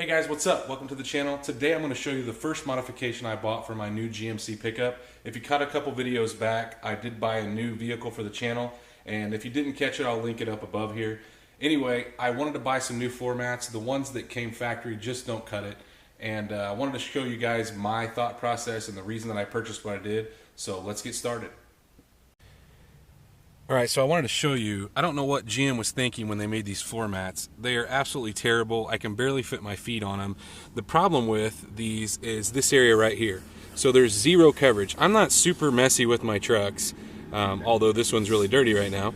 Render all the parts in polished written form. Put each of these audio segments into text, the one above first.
Hey guys, what's up? Welcome to the channel. Today I'm going to show you the first modification I bought for my new GMC pickup. If you caught a couple videos back, I did buy a new vehicle for the channel, and if you didn't catch it, I'll link it up above here. Anyway, I wanted to buy some new floor mats. The ones that came factory just don't cut it, and I wanted to show you guys my thought process and the reason that I purchased what I did. So let's get started. Alright, so I wanted to show you, I don't know what GM was thinking when they made these floor mats. They are absolutely terrible. I can barely fit my feet on them. The problem with these is this area right here. So there's zero coverage. I'm not super messy with my trucks, although this one's really dirty right now.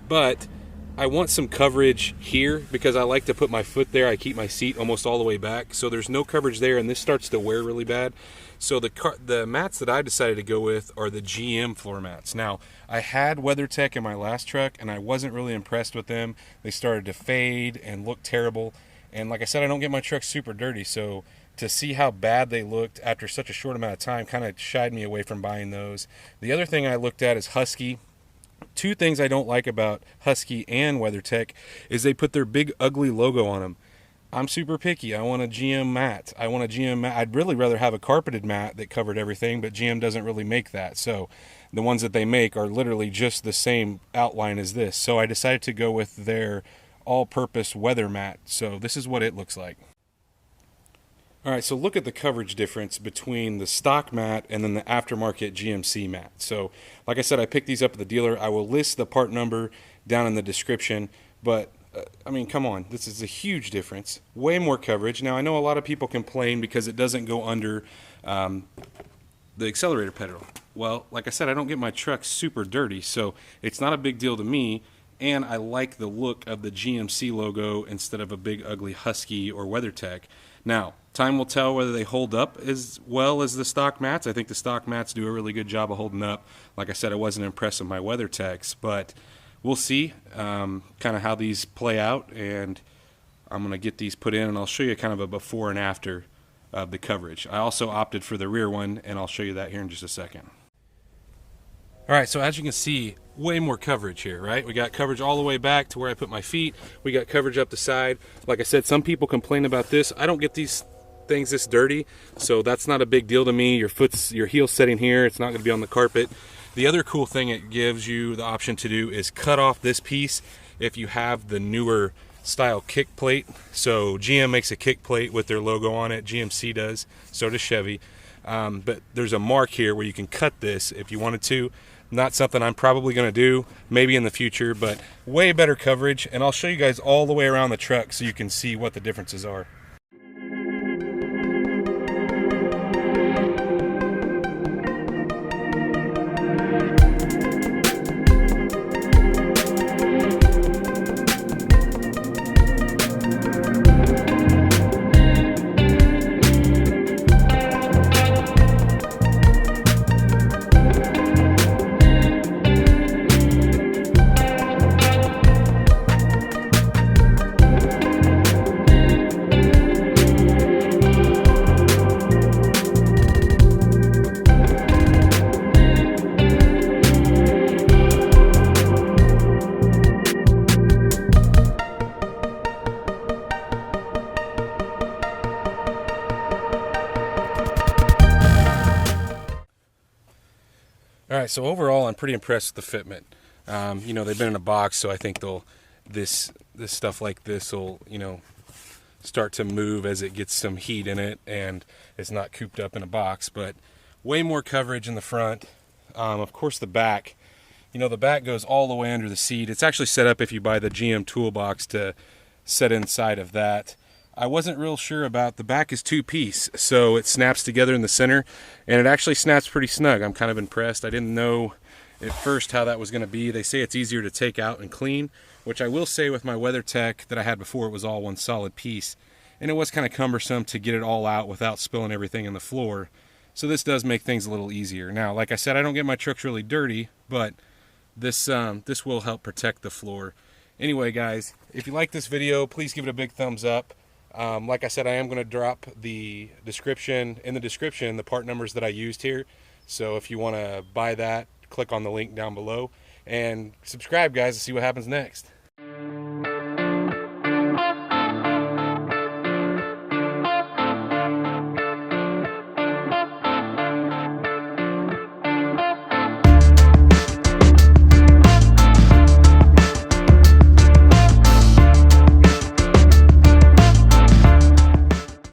But I want some coverage here because I like to put my foot there. I keep my seat almost all the way back. So there's no coverage there, and this starts to wear really bad. So the mats that I decided to go with are the GM floor mats. Now, I had WeatherTech in my last truck, and I wasn't really impressed with them. They started to fade and look terrible. And like I said, I don't get my truck super dirty, so to see how bad they looked after such a short amount of time kind of shied me away from buying those. The other thing I looked at is Husky. Two things I don't like about Husky and WeatherTech is they put their big ugly logo on them. I'm super picky. I want a GM mat. I'd really rather have a carpeted mat that covered everything, but GM doesn't really make that. So the ones that they make are literally just the same outline as this. So I decided to go with their all-purpose weather mat. So this is what it looks like. Alright, so look at the coverage difference between the stock mat and then the aftermarket GMC mat. So like I said, I picked these up at the dealer. I will list the part number down in the description, but I mean, come on, this is a huge difference. Way more coverage. Now, I know a lot of people complain because it doesn't go under the accelerator pedal. Well, like I said, I don't get my truck super dirty, so it's not a big deal to me, and I like the look of the GMC logo instead of a big ugly Husky or WeatherTech. Now, time will tell whether they hold up as well as the stock mats. I think the stock mats do a really good job of holding up. Like I said, I wasn't impressed with my WeatherTechs, but we'll see kind of how these play out, and I'm going to get these put in, and I'll show you kind of a before and after of the coverage. I also opted for the rear one, and I'll show you that here in just a second. Alright, so as you can see, way more coverage here, right? We got coverage all the way back to where I put my feet. We got coverage up the side. Like I said, some people complain about this. I don't get these things this dirty, so that's not a big deal to me. Your heel's sitting here. It's not going to be on the carpet. The other cool thing it gives you the option to do is cut off this piece if you have the newer style kick plate. So GM makes a kick plate with their logo on it. GMC does. So does Chevy. But there's a mark here where you can cut this if you wanted to. Not something I'm probably going to do, maybe in the future, but way better coverage. And I'll show you guys all the way around the truck so you can see what the differences are. Alright, so overall I'm pretty impressed with the fitment. You know, they've been in a box, so I think this stuff like this will, you know, start to move as it gets some heat in it and it's not cooped up in a box. But way more coverage in the front. Of course the back, you know, the back goes all the way under the seat. It's actually set up if you buy the GM toolbox to set inside of that. I wasn't real sure about the back is two-piece, so it snaps together in the center, and it actually snaps pretty snug. I'm kind of impressed. I didn't know at first how that was going to be. They say it's easier to take out and clean, which I will say with my WeatherTech that I had before, it was all one solid piece, and it was kind of cumbersome to get it all out without spilling everything on the floor. So this does make things a little easier. Now, like I said, I don't get my trucks really dirty, but this will help protect the floor. Anyway, guys, if you like this video, please give it a big thumbs up. Like I said, I am going to drop in the description the part numbers that I used here. So if you want to buy that, click on the link down below and subscribe, guys, to see what happens next.